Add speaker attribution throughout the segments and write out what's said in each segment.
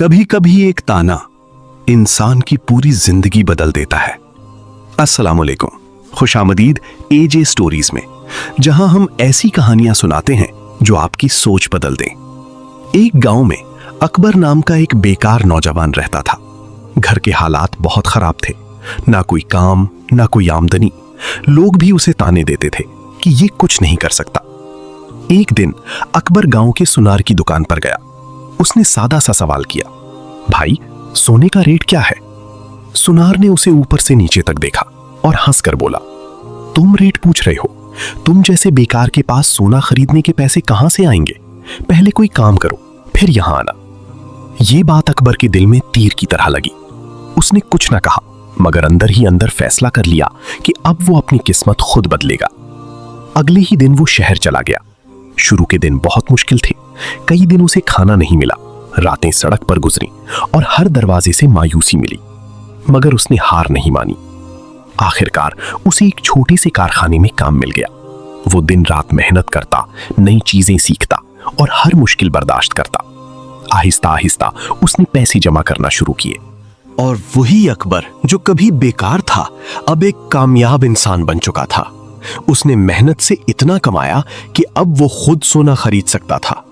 Speaker 1: कभी कभी एक ताना इंसान की पूरी जिंदगी बदल देता है। अस्सलाम वालेकुम, खुशामदीद एजे स्टोरीज में, जहां हम ऐसी कहानियां सुनाते हैं जो आपकी सोच बदल दें। एक गांव में अकबर नाम का एक बेकार नौजवान रहता था। घर के हालात बहुत खराब थे, ना कोई काम ना कोई आमदनी। लोग भी उसे ताने देते थे कि ये कुछ नहीं कर सकता। एक दिन अकबर गांव के सुनार की दुकान पर गया। उसने सादा सा सवाल किया, भाई सोने का रेट क्या है? सुनार ने उसे ऊपर से नीचे तक देखा और हंसकर बोला, तुम रेट पूछ रहे हो? तुम जैसे बेकार के पास सोना खरीदने के पैसे कहां से आएंगे? पहले कोई काम करो फिर यहां आना। यह बात अकबर के दिल में तीर की तरह लगी। उसने कुछ ना कहा, मगर अंदर ही अंदर फैसला कर लिया कि अब वो अपनी किस्मत खुद बदलेगा। अगले ही दिन वो शहर चला गया। शुरू के दिन बहुत मुश्किल थे। कई दिन उसे खाना नहीं मिला, रातें सड़क पर गुजरी और हर दरवाजे से मायूसी मिली, मगर उसने हार नहीं मानी। आखिरकार उसे एक छोटे से कारखाने में काम मिल गया। वो दिन रात मेहनत करता, नई चीजें सीखता और हर मुश्किल बर्दाश्त करता। आहिस्ता आहिस्ता उसने पैसे जमा करना शुरू किए और वही अकबर जो कभी बेकार था अब एक कामयाब इंसान बन चुका था। उसने मेहनत से इतना कमाया कि अब वो खुद सोना खरीद सकता था।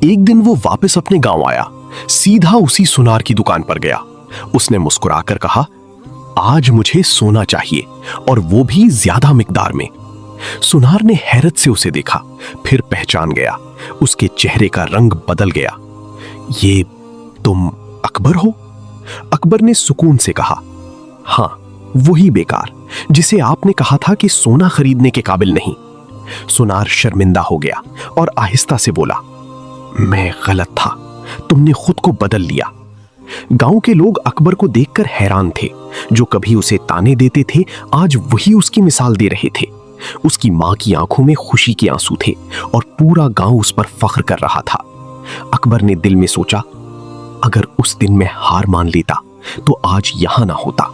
Speaker 1: एक दिन वो वापस अपने गांव आया, सीधा उसी सुनार की दुकान पर गया। उसने मुस्कुराकर कहा, आज मुझे सोना चाहिए, और वो भी ज्यादा मिकदार में। सुनार ने हैरत से उसे देखा, फिर पहचान गया। उसके चेहरे का रंग बदल गया। ये तुम अकबर हो? अकबर ने सुकून से कहा, हां, वही बेकार जिसे आपने कहा था कि सोना खरीदने के काबिल नहीं। सुनार शर्मिंदा हो गया और आहिस्ता से बोला, मैं गलत था, तुमने खुद को बदल लिया। गांव के लोग अकबर को देखकर हैरान थे। जो कभी उसे ताने देते थे आज वही उसकी मिसाल दे रहे थे। उसकी मां की आंखों में खुशी के आंसू थे और पूरा गांव उस पर फख्र कर रहा था। अकबर ने दिल में सोचा, अगर उस दिन मैं हार मान लेता तो आज यहां ना होता।